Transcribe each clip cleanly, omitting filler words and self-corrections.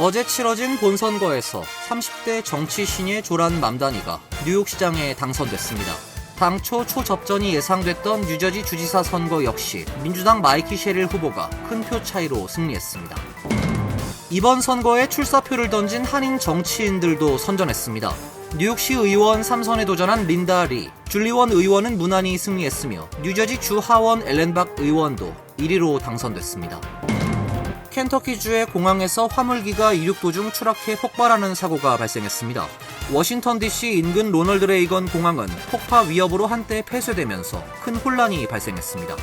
어제 치러진 본선거에서 30대 정치 신예 조란 맘다니가 뉴욕시장에 당선됐습니다. 당초 초접전이 예상됐던 뉴저지 주지사 선거 역시 민주당 마이키 셰릴 후보가 큰 표 차이로 승리했습니다. 이번 선거에 출사표를 던진 한인 정치인들도 선전했습니다. 뉴욕시 의원 3선에 도전한 린다 리, 줄리원 의원은 무난히 승리했으며 뉴저지 주 하원 앨런 의원도 1위로 당선됐습니다. 켄터키주의 공항에서 화물기가 이륙 도중 추락해 폭발하는 사고가 발생했습니다. 워싱턴 DC 인근 로널드 레이건 공항은 폭파 위협으로 한때 폐쇄되면서 큰 혼란이 발생했습니다.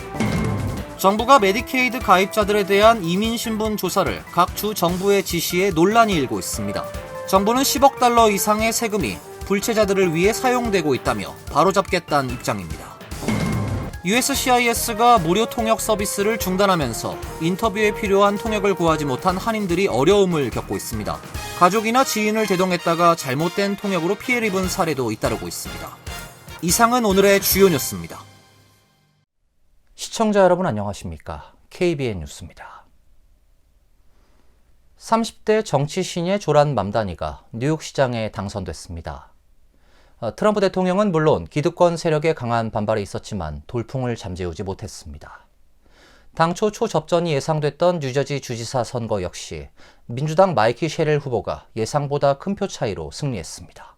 정부가 메디케이드 가입자들에 대한 이민신분 조사를 각 주 정부의 지시에 논란이 일고 있습니다. 정부는 10억 달러 이상의 세금이 불체자들을 위해 사용되고 있다며 바로잡겠다는 입장입니다. USCIS가 무료 통역 서비스를 중단하면서 인터뷰에 필요한 통역을 구하지 못한 한인들이 어려움을 겪고 있습니다. 가족이나 지인을 대동했다가 잘못된 통역으로 피해를 입은 사례도 잇따르고 있습니다. 이상은 오늘의 주요 뉴스입니다. 시청자 여러분 안녕하십니까? KBN 뉴스입니다. 30대 정치 신예 조란 맘다니가 뉴욕시장에 당선됐습니다. 트럼프 대통령은 물론 기득권 세력의 강한 반발이 있었지만 돌풍을 잠재우지 못했습니다. 당초 초접전이 예상됐던 뉴저지 주지사 선거 역시 민주당 마이키 셰릴 후보가 예상보다 큰 표 차이로 승리했습니다.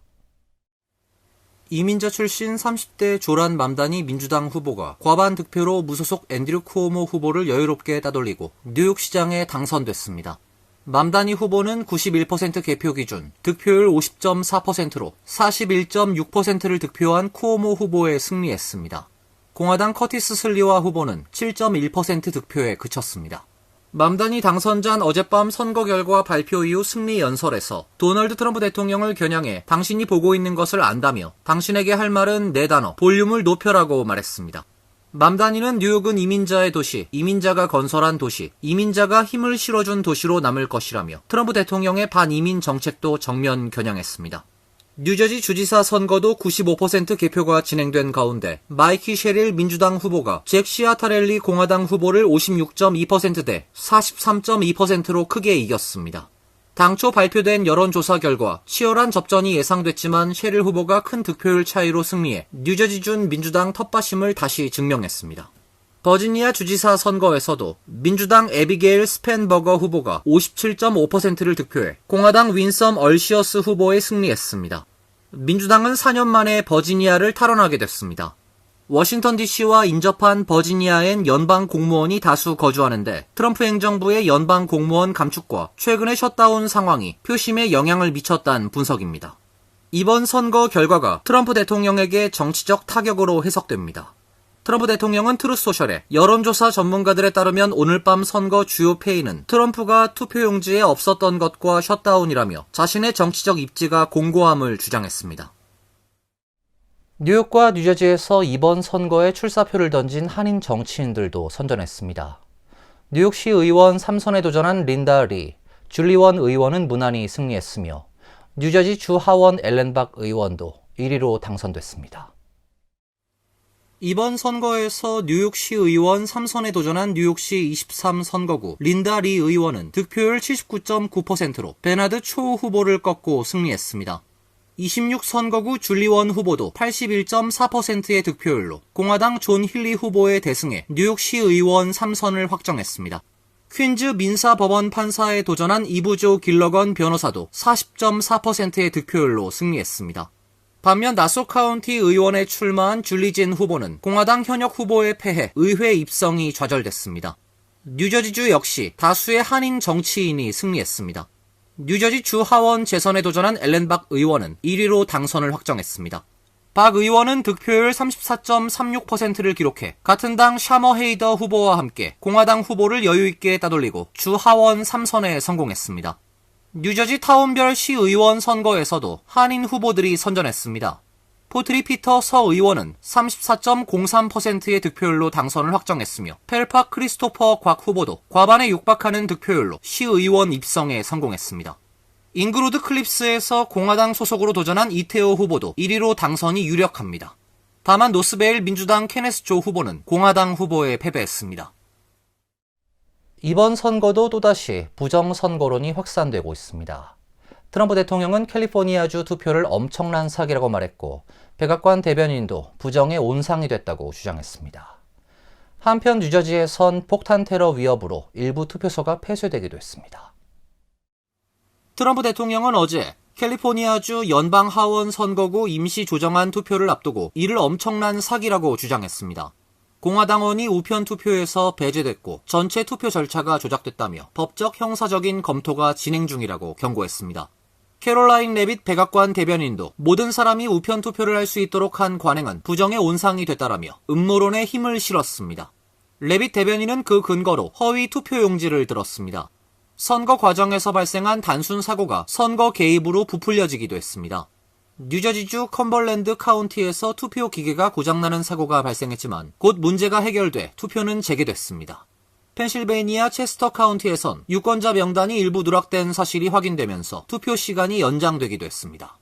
이민자 출신 30대 조란 맘다니 민주당 후보가 과반 득표로 무소속 앤드류 쿠오모 후보를 여유롭게 따돌리고 뉴욕시장에 당선됐습니다. 맘다니 후보는 91% 개표 기준 득표율 50.4%로 41.6%를 득표한 쿠오모 후보에 승리했습니다. 공화당 커티스 슬리와 후보는 7.1% 득표에 그쳤습니다. 맘다니 당선자는 어젯밤 선거 결과 발표 이후 승리 연설에서 도널드 트럼프 대통령을 겨냥해 당신이 보고 있는 것을 안다며 당신에게 할 말은 4단어, 볼륨을 높여라고 말했습니다. 맘다니는 뉴욕은 이민자의 도시, 이민자가 건설한 도시, 이민자가 힘을 실어준 도시로 남을 것이라며 트럼프 대통령의 반이민 정책도 정면 겨냥했습니다. 뉴저지 주지사 선거도 95% 개표가 진행된 가운데 마이키 셰릴 민주당 후보가 잭 시아타렐리 공화당 후보를 56.2%대 43.2%로 크게 이겼습니다. 당초 발표된 여론조사 결과 치열한 접전이 예상됐지만 셰릴 후보가 큰 득표율 차이로 승리해 뉴저지준 민주당 텃밭임을 다시 증명했습니다. 버지니아 주지사 선거에서도 민주당 애비게일 스펜버거 후보가 57.5%를 득표해 공화당 윈섬 얼시어스 후보에 승리했습니다. 민주당은 4년 만에 버지니아를 탈환하게 됐습니다. 워싱턴 DC와 인접한 버지니아엔 연방 공무원이 다수 거주하는데 트럼프 행정부의 연방 공무원 감축과 최근의 셧다운 상황이 표심에 영향을 미쳤다는 분석입니다. 이번 선거 결과가 트럼프 대통령에게 정치적 타격으로 해석됩니다. 트럼프 대통령은 트루소셜에 여론조사 전문가들에 따르면 오늘 밤 선거 주요 패인은 트럼프가 투표용지에 없었던 것과 셧다운이라며 자신의 정치적 입지가 공고함을 주장했습니다. 뉴욕과 뉴저지에서 이번 선거에 출사표를 던진 한인 정치인들도 선전했습니다. 뉴욕시 의원 3선에 도전한 린다 리, 줄리원 의원은 무난히 승리했으며 뉴저지 주 하원 앨런 의원도 1위로 당선됐습니다. 이번 선거에서 뉴욕시 의원 3선에 도전한 뉴욕시 23선거구 린다 리 의원은 득표율 79.9%로 베나드 초 후보를 꺾고 승리했습니다. 26선거구 줄리원 후보도 81.4%의 득표율로 공화당 존 힐리 후보에 대승해 뉴욕시 의원 3선을 확정했습니다. 퀸즈 민사법원 판사에 도전한 이부조 길러건 변호사도 40.4%의 득표율로 승리했습니다. 반면 나소 카운티 의원에 출마한 줄리진 후보는 공화당 현역 후보에 패해 의회 입성이 좌절됐습니다. 뉴저지주 역시 다수의 한인 정치인이 승리했습니다. 뉴저지 주 하원 재선에 도전한 앨런 의원은 1위로 당선을 확정했습니다. 박 의원은 득표율 34.36%를 기록해 같은 당 샤머 헤이더 후보와 함께 공화당 후보를 여유있게 따돌리고 주 하원 3선에 성공했습니다. 뉴저지 타운별 시의원 선거에서도 한인 후보들이 선전했습니다. 포트리 피터 서 의원은 34.03%의 득표율로 당선을 확정했으며 펠파 크리스토퍼 곽 후보도 과반에 육박하는 득표율로 시의원 입성에 성공했습니다. 잉그루드 클립스에서 공화당 소속으로 도전한 이태호 후보도 1위로 당선이 유력합니다. 다만 노스베일 민주당 케네스 조 후보는 공화당 후보에 패배했습니다. 이번 선거도 또다시 부정선거론이 확산되고 있습니다. 트럼프 대통령은 캘리포니아주 투표를 엄청난 사기라고 말했고 백악관 대변인도 부정의 온상이 됐다고 주장했습니다. 한편 뉴저지에선 폭탄 테러 위협으로 일부 투표소가 폐쇄되기도 했습니다. 트럼프 대통령은 어제 캘리포니아주 연방하원 선거구 임시 조정안 투표를 앞두고 이를 엄청난 사기라고 주장했습니다. 공화당원이 우편 투표에서 배제됐고 전체 투표 절차가 조작됐다며 법적 형사적인 검토가 진행 중이라고 경고했습니다. 캐롤라인 레빗 백악관 대변인도 모든 사람이 우편 투표를 할 수 있도록 한 관행은 부정의 온상이 됐다라며 음모론에 힘을 실었습니다. 레빗 대변인은 그 근거로 허위 투표용지를 들었습니다. 선거 과정에서 발생한 단순 사고가 선거 개입으로 부풀려지기도 했습니다. 뉴저지주 컴벌랜드 카운티에서 투표 기계가 고장나는 사고가 발생했지만 곧 문제가 해결돼 투표는 재개됐습니다. 펜실베이니아 체스터 카운티에선 유권자 명단이 일부 누락된 사실이 확인되면서 투표 시간이 연장되기도 했습니다.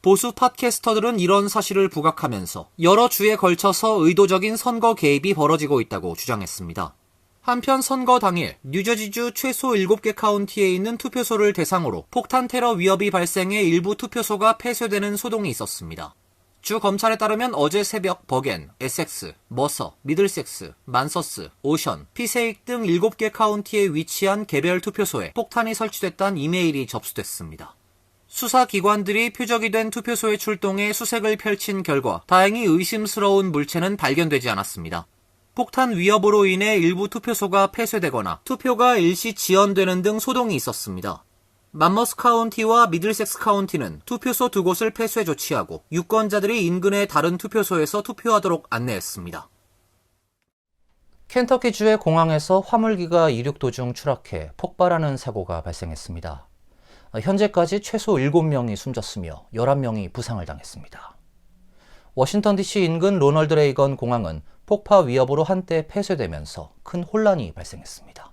보수 팟캐스터들은 이런 사실을 부각하면서 여러 주에 걸쳐서 의도적인 선거 개입이 벌어지고 있다고 주장했습니다. 한편 선거 당일 뉴저지주 최소 7개 카운티에 있는 투표소를 대상으로 폭탄 테러 위협이 발생해 일부 투표소가 폐쇄되는 소동이 있었습니다. 주 검찰에 따르면 어제 새벽 버겐, 에섹스, 머서, 미들섹스, 만서스, 오션, 피세익 등 7개 카운티에 위치한 개별 투표소에 폭탄이 설치됐다는 이메일이 접수됐습니다. 수사기관들이 표적이 된 투표소에 출동해 수색을 펼친 결과 다행히 의심스러운 물체는 발견되지 않았습니다. 폭탄 위협으로 인해 일부 투표소가 폐쇄되거나 투표가 일시 지연되는 등 소동이 있었습니다. 맘머스 카운티와 미들섹스 카운티는 투표소 2곳을 폐쇄 조치하고 유권자들이 인근의 다른 투표소에서 투표하도록 안내했습니다. 켄터키주의 공항에서 화물기가 이륙 도중 추락해 폭발하는 사고가 발생했습니다. 현재까지 최소 7명이 숨졌으며 11명이 부상을 당했습니다. 워싱턴 DC 인근 로널드 레이건 공항은 폭파 위협으로 한때 폐쇄되면서 큰 혼란이 발생했습니다.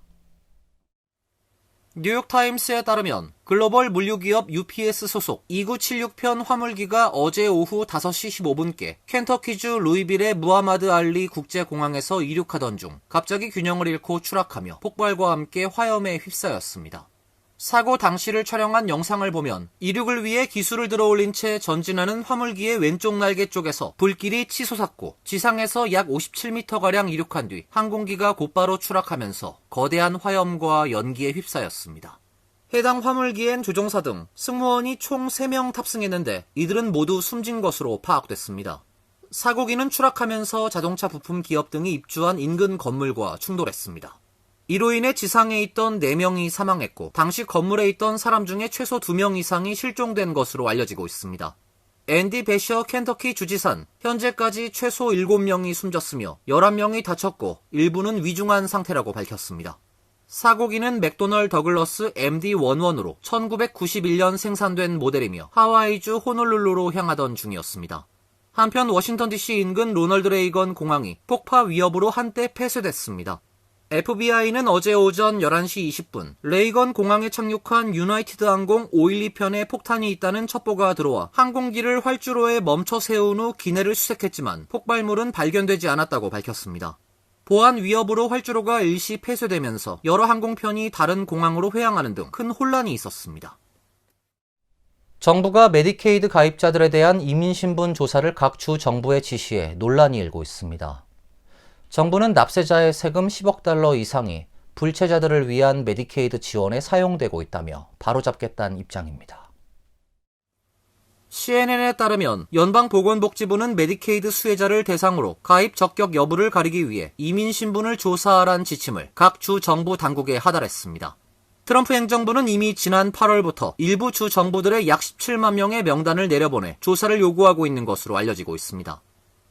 뉴욕타임스에 따르면 글로벌 물류기업 UPS 소속 2976편 화물기가 어제 오후 5시 15분께 켄터키주 루이빌의 무하마드 알리 국제공항에서 이륙하던 중 갑자기 균형을 잃고 추락하며 폭발과 함께 화염에 휩싸였습니다. 사고 당시를 촬영한 영상을 보면 이륙을 위해 기술을 들어올린 채 전진하는 화물기의 왼쪽 날개 쪽에서 불길이 치솟았고 지상에서 약 57m가량 이륙한 뒤 항공기가 곧바로 추락하면서 거대한 화염과 연기에 휩싸였습니다. 해당 화물기엔 조종사 등 승무원이 총 3명 탑승했는데 이들은 모두 숨진 것으로 파악됐습니다. 사고기는 추락하면서 자동차 부품 기업 등이 입주한 인근 건물과 충돌했습니다. 이로 인해 지상에 있던 4명이 사망했고 당시 건물에 있던 사람 중에 최소 2명 이상이 실종된 것으로 알려지고 있습니다. 앤디 배셔 켄터키 주지사는 현재까지 최소 7명이 숨졌으며 11명이 다쳤고 일부는 위중한 상태라고 밝혔습니다. 사고기는 맥도널 더글러스 MD-11으로 1991년 생산된 모델이며 하와이주 호놀룰루로 향하던 중이었습니다. 한편 워싱턴 DC 인근 로널드 레이건 공항이 폭파 위협으로 한때 폐쇄됐습니다. FBI는 어제 오전 11시 20분 레이건 공항에 착륙한 유나이티드 항공 512편에 폭탄이 있다는 첩보가 들어와 항공기를 활주로에 멈춰 세운 후 기내를 수색했지만 폭발물은 발견되지 않았다고 밝혔습니다. 보안 위협으로 활주로가 일시 폐쇄되면서 여러 항공편이 다른 공항으로 회항하는 등 큰 혼란이 있었습니다. 정부가 메디케이드 가입자들에 대한 이민신분 조사를 각 주 정부에 지시해 논란이 일고 있습니다. 정부는 납세자의 세금 10억 달러 이상이 불체자들을 위한 메디케이드 지원에 사용되고 있다며 바로잡겠다는 입장입니다. CNN에 따르면 연방보건복지부는 메디케이드 수혜자를 대상으로 가입 적격 여부를 가리기 위해 이민신분을 조사하라는 지침을 각 주 정부 당국에 하달했습니다. 트럼프 행정부는 이미 지난 8월부터 일부 주 정부들의 약 17만 명의 명단을 내려보내 조사를 요구하고 있는 것으로 알려지고 있습니다.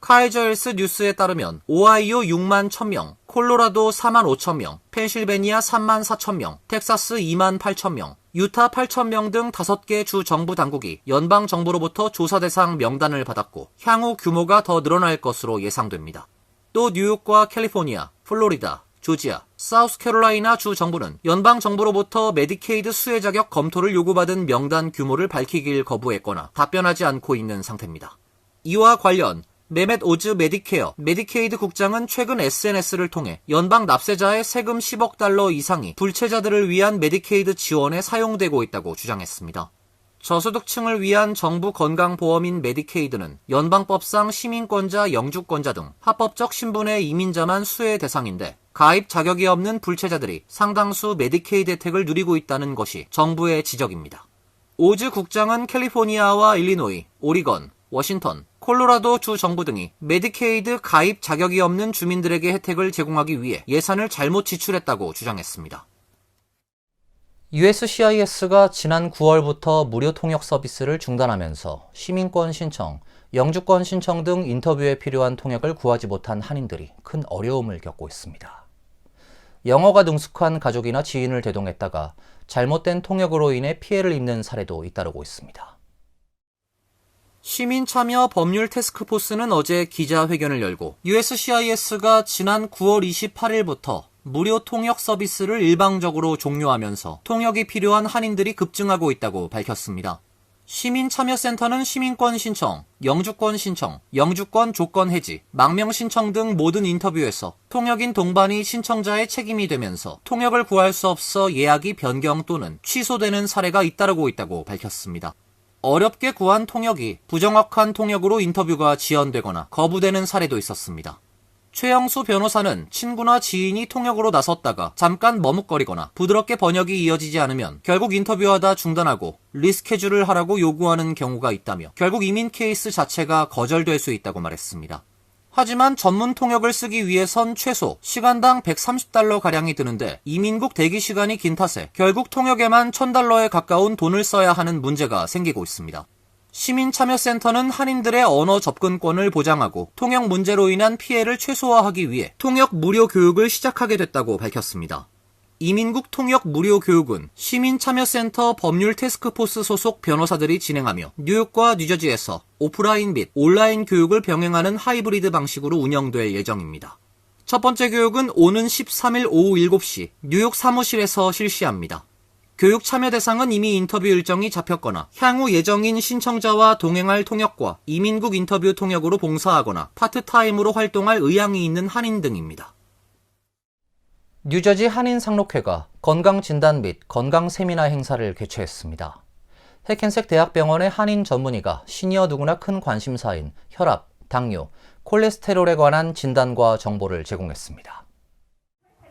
카이저헬스 뉴스에 따르면 오하이오 6만 1000명, 콜로라도 4만 5천명, 펜실베니아 3만 4천명, 텍사스 2만 8천명, 유타 8천명 등 5개 주 정부 당국이 연방정부로부터 조사 대상 명단을 받았고 향후 규모가 더 늘어날 것으로 예상됩니다. 또 뉴욕과 캘리포니아, 플로리다, 조지아, 사우스캐롤라이나 주 정부는 연방정부로부터 메디케이드 수혜 자격 검토를 요구받은 명단 규모를 밝히길 거부했거나 답변하지 않고 있는 상태입니다. 이와 관련 메멧 오즈 메디케어, 메디케이드 국장은 최근 SNS를 통해 연방 납세자의 세금 10억 달러 이상이 불체자들을 위한 메디케이드 지원에 사용되고 있다고 주장했습니다. 저소득층을 위한 정부 건강보험인 메디케이드는 연방법상 시민권자, 영주권자 등 합법적 신분의 이민자만 수혜 대상인데 가입 자격이 없는 불체자들이 상당수 메디케이드 혜택을 누리고 있다는 것이 정부의 지적입니다. 오즈 국장은 캘리포니아와 일리노이, 오리건, 워싱턴, 콜로라도 주 정부 등이 메디케이드 가입 자격이 없는 주민들에게 혜택을 제공하기 위해 예산을 잘못 지출했다고 주장했습니다. USCIS가 지난 9월부터 무료 통역 서비스를 중단하면서 시민권 신청, 영주권 신청 등 인터뷰에 필요한 통역을 구하지 못한 한인들이 큰 어려움을 겪고 있습니다. 영어가 능숙한 가족이나 지인을 대동했다가 잘못된 통역으로 인해 피해를 입는 사례도 잇따르고 있습니다. 시민참여 법률 태스크포스는 어제 기자회견을 열고 USCIS가 지난 9월 28일부터 무료 통역 서비스를 일방적으로 종료하면서 통역이 필요한 한인들이 급증하고 있다고 밝혔습니다. 시민참여센터는 시민권 신청, 영주권 신청, 영주권 조건 해지, 망명 신청 등 모든 인터뷰에서 통역인 동반이 신청자의 책임이 되면서 통역을 구할 수 없어 예약이 변경 또는 취소되는 사례가 잇따르고 있다고 밝혔습니다. 어렵게 구한 통역이 부정확한 통역으로 인터뷰가 지연되거나 거부되는 사례도 있었습니다. 최영수 변호사는 친구나 지인이 통역으로 나섰다가 잠깐 머뭇거리거나 부드럽게 번역이 이어지지 않으면 결국 인터뷰하다 중단하고 리스케줄을 하라고 요구하는 경우가 있다며 결국 이민 케이스 자체가 거절될 수 있다고 말했습니다. 하지만 전문 통역을 쓰기 위해선 최소 시간당 130달러가량이 드는데 이민국 대기 시간이 긴 탓에 결국 통역에만 $1,000에 가까운 돈을 써야 하는 문제가 생기고 있습니다. 시민참여센터는 한인들의 언어 접근권을 보장하고 통역 문제로 인한 피해를 최소화하기 위해 통역 무료 교육을 시작하게 됐다고 밝혔습니다. 이민국 통역 무료 교육은 시민참여센터 법률 태스크포스 소속 변호사들이 진행하며 뉴욕과 뉴저지에서 오프라인 및 온라인 교육을 병행하는 하이브리드 방식으로 운영될 예정입니다. 첫 번째 교육은 오는 13일 오후 7시 뉴욕 사무실에서 실시합니다. 교육 참여 대상은 이미 인터뷰 일정이 잡혔거나 향후 예정인 신청자와 동행할 통역과 이민국 인터뷰 통역으로 봉사하거나 파트타임으로 활동할 의향이 있는 한인 등입니다. 뉴저지 한인상록회가 건강진단 및 건강세미나 행사를 개최했습니다. 해켄색 대학병원의 한인 전문의가 시니어 누구나 큰 관심사인 혈압, 당뇨, 콜레스테롤에 관한 진단과 정보를 제공했습니다.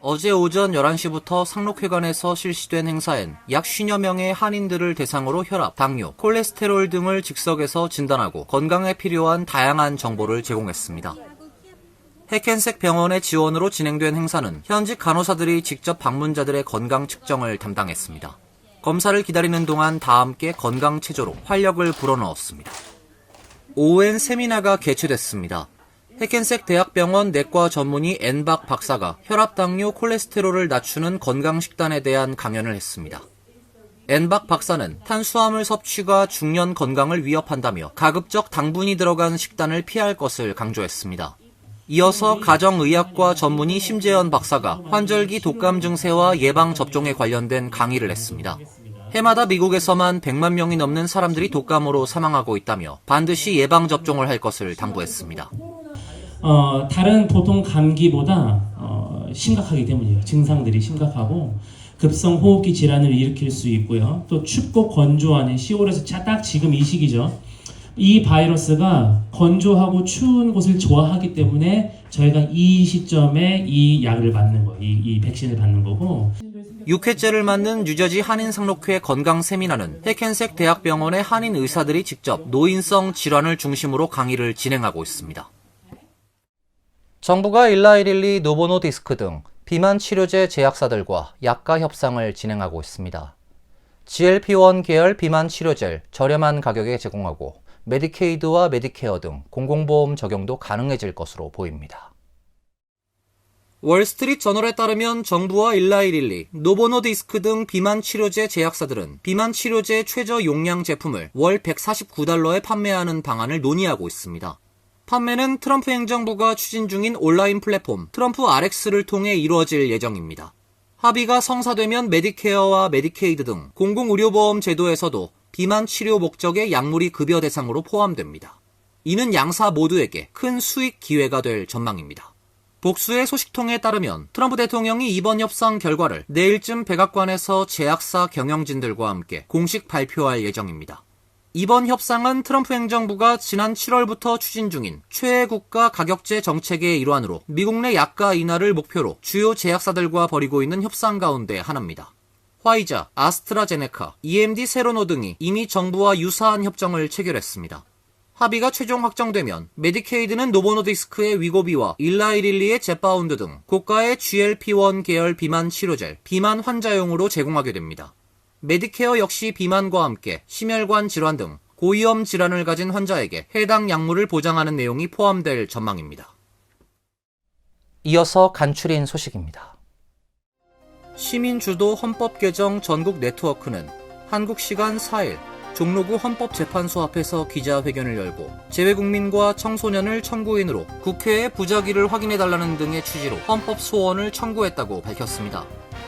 어제 오전 11시부터 상록회관에서 실시된 행사엔 약 50여 명의 한인들을 대상으로 혈압, 당뇨, 콜레스테롤 등을 즉석에서 진단하고 건강에 필요한 다양한 정보를 제공했습니다. 해켄색 병원의 지원으로 진행된 행사는 현직 간호사들이 직접 방문자들의 건강 측정을 담당했습니다. 검사를 기다리는 동안 다 함께 건강 체조로 활력을 불어넣었습니다. 오후엔 세미나가 개최됐습니다. 해켄색 대학병원 내과 전문의 앤박 박사가 혈압, 당뇨, 콜레스테롤을 낮추는 건강식단에 대한 강연을 했습니다. 앤박 박사는 탄수화물 섭취가 중년 건강을 위협한다며 가급적 당분이 들어간 식단을 피할 것을 강조했습니다. 이어서 가정의학과 전문의 심재현 박사가 환절기 독감 증세와 예방접종에 관련된 강의를 했습니다. 해마다 미국에서만 100만 명이 넘는 사람들이 독감으로 사망하고 있다며 반드시 예방접종을 할 것을 당부했습니다. 다른 보통 감기보다 심각하기 때문이에요. 증상들이 심각하고 급성 호흡기 질환을 일으킬 수 있고요. 또 춥고 건조하는 10월에서 딱 지금 이 시기죠. 이 바이러스가 건조하고 추운 곳을 좋아하기 때문에 저희가 이 시점에 이 약을 맞는 거예요. 이 백신을 받는 거고. 6회째를 맞는 뉴저지 한인상록회 건강세미나는 해켄색 대학병원의 한인 의사들이 직접 노인성 질환을 중심으로 강의를 진행하고 있습니다. 정부가 일라이릴리, 노보노디스크 등 비만 치료제 제약사들과 약가 협상을 진행하고 있습니다. GLP-1 계열 비만 치료제를 저렴한 가격에 제공하고 메디케이드와 메디케어 등 공공보험 적용도 가능해질 것으로 보입니다. 월스트리트 저널에 따르면 정부와 일라이릴리, 노보노디스크 등 비만 치료제 제약사들은 비만 치료제 최저 용량 제품을 월 $149에 판매하는 방안을 논의하고 있습니다. 판매는 트럼프 행정부가 추진 중인 온라인 플랫폼 트럼프 RX를 통해 이루어질 예정입니다. 합의가 성사되면 메디케어와 메디케이드 등 공공의료보험 제도에서도 비만 치료 목적의 약물이 급여 대상으로 포함됩니다. 이는 양사 모두에게 큰 수익 기회가 될 전망입니다. 복수의 소식통에 따르면 트럼프 대통령이 이번 협상 결과를 내일쯤 백악관에서 제약사 경영진들과 함께 공식 발표할 예정입니다. 이번 협상은 트럼프 행정부가 지난 7월부터 추진 중인 최애국가 가격제 정책의 일환으로 미국 내 약가 인하를 목표로 주요 제약사들과 벌이고 있는 협상 가운데 하나입니다. 화이자, 아스트라제네카, EMD 세로노 등이 이미 정부와 유사한 협정을 체결했습니다. 합의가 최종 확정되면 메디케이드는 노보노디스크의 위고비와 일라이릴리의 젯바운드 등 고가의 GLP-1 계열 비만 치료제, 비만 환자용으로 제공하게 됩니다. 메디케어 역시 비만과 함께 심혈관 질환 등 고위험 질환을 가진 환자에게 해당 약물을 보장하는 내용이 포함될 전망입니다. 이어서 간추린 소식입니다. 시민주도 헌법 개정 전국 네트워크는 한국 시간 4일 종로구 헌법재판소 앞에서 기자회견을 열고 재외국민과 청소년을 청구인으로 국회에 부작위를 확인해달라는 등의 취지로 헌법 소원을 청구했다고 밝혔습니다.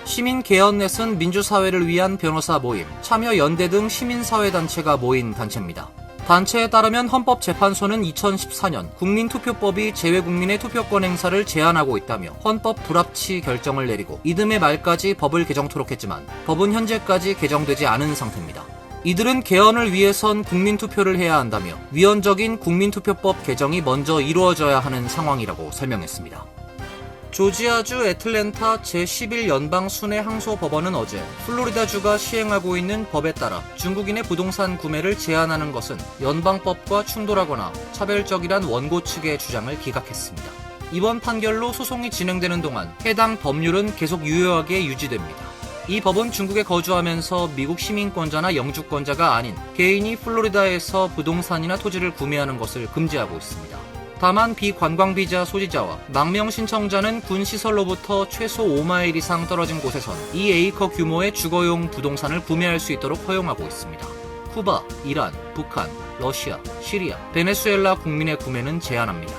시민개헌넷은 민주사회를 위한 변호사 모임, 참여연대 등 시민사회단체가 모인 단체입니다. 단체에 따르면 헌법재판소는 2014년 국민투표법이 재외국민의 투표권 행사를 제한하고 있다며 헌법 불합치 결정을 내리고 이듬해 말까지 법을 개정토록 했지만 법은 현재까지 개정되지 않은 상태입니다. 이들은 개헌을 위해선 국민투표를 해야 한다며 위헌적인 국민투표법 개정이 먼저 이루어져야 하는 상황이라고 설명했습니다. 조지아주 애틀랜타 제11 연방순회항소법원은 어제 플로리다주가 시행하고 있는 법에 따라 중국인의 부동산 구매를 제한하는 것은 연방법과 충돌하거나 차별적이란 원고 측의 주장을 기각했습니다. 이번 판결로 소송이 진행되는 동안 해당 법률은 계속 유효하게 유지됩니다. 이 법은 중국에 거주하면서 미국 시민권자나 영주권자가 아닌 개인이 플로리다에서 부동산이나 토지를 구매하는 것을 금지하고 있습니다. 다만 비관광비자 소지자와 망명 신청자는 군 시설로부터 최소 5마일 이상 떨어진 곳에선 2에이커 규모의 주거용 부동산을 구매할 수 있도록 허용하고 있습니다. 쿠바, 이란, 북한, 러시아, 시리아, 베네수엘라 국민의 구매는 제한합니다.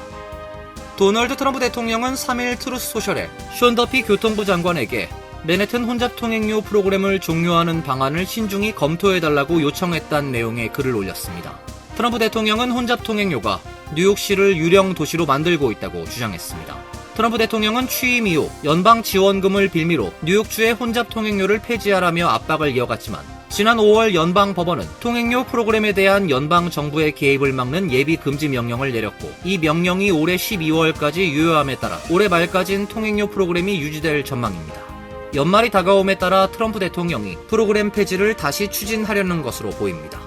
도널드 트럼프 대통령은 3일 트루스 소셜에 션 더피 교통부 장관에게 맨해튼 혼잡 통행료 프로그램을 종료하는 방안을 신중히 검토해달라고 요청했다는 내용의 글을 올렸습니다. 트럼프 대통령은 혼잡 통행료가 뉴욕시를 유령 도시로 만들고 있다고 주장했습니다. 트럼프 대통령은 취임 이후 연방 지원금을 빌미로 뉴욕주의 혼잡 통행료를 폐지하라며 압박을 이어갔지만 지난 5월 연방 법원은 통행료 프로그램에 대한 연방 정부의 개입을 막는 예비 금지 명령을 내렸고 이 명령이 올해 12월까지 유효함에 따라 올해 말까지는 통행료 프로그램이 유지될 전망입니다. 연말이 다가옴에 따라 트럼프 대통령이 프로그램 폐지를 다시 추진하려는 것으로 보입니다.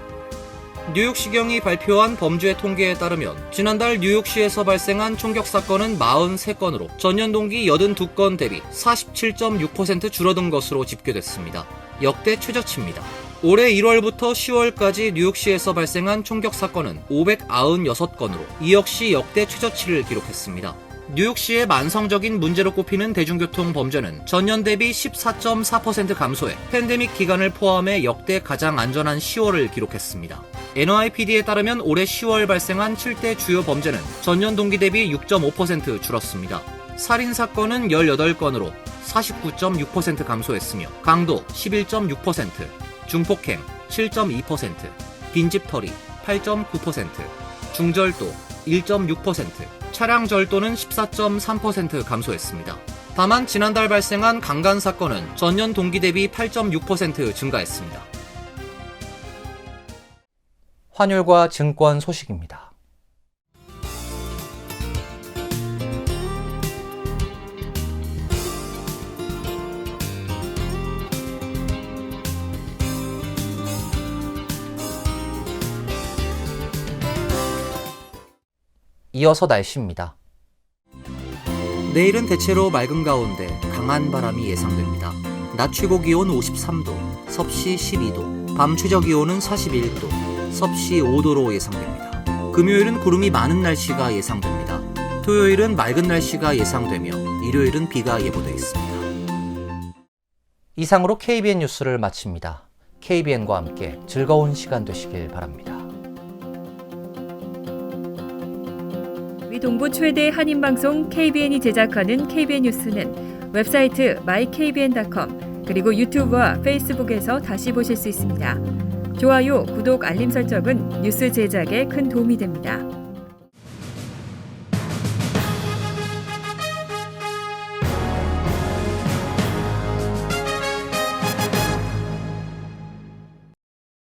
뉴욕시경이 발표한 범죄 통계에 따르면 지난달 뉴욕시에서 발생한 총격 사건은 43건으로 전년 동기 82건 대비 47.6% 줄어든 것으로 집계됐습니다. 역대 최저치입니다. 올해 1월부터 10월까지 뉴욕시에서 발생한 총격 사건은 596건으로 이 역시 역대 최저치를 기록했습니다. 뉴욕시의 만성적인 문제로 꼽히는 대중교통 범죄는 전년 대비 14.4% 감소해 팬데믹 기간을 포함해 역대 가장 안전한 10월을 기록했습니다. NYPD에 따르면 올해 10월 발생한 7대 주요 범죄는 전년 동기 대비 6.5% 줄었습니다. 살인사건은 18건으로 49.6% 감소했으며 강도 11.6%, 중폭행 7.2%, 빈집털이 8.9%, 중절도 1.6%, 차량 절도는 14.3% 감소했습니다. 다만 지난달 발생한 강간 사건은 전년 동기 대비 8.6% 증가했습니다. 환율과 증권 소식입니다. 이어서 날씨입니다. 내일은 대체로 맑은 가운데 강한 바람이 예상됩니다. 낮 최고 기온 53도, 섭씨 12도, 밤 최저 기온은 41도, 섭씨 5도로 예상됩니다. 금요일은 구름이 많은 날씨가 예상됩니다. 토요일은 맑은 날씨가 예상되며 일요일은 비가 예보되어 있습니다. 이상으로 KBN 뉴스를 마칩니다. KBN과 함께 즐거운 시간 되시길 바랍니다. 동부 최대 한인방송 KBN이 제작하는 KBN 뉴스는 웹사이트 mykbn.com 그리고 유튜브와 페이스북에서 다시 보실 수 있습니다. 좋아요, 구독, 알림 설정은 뉴스 제작에 큰 도움이 됩니다.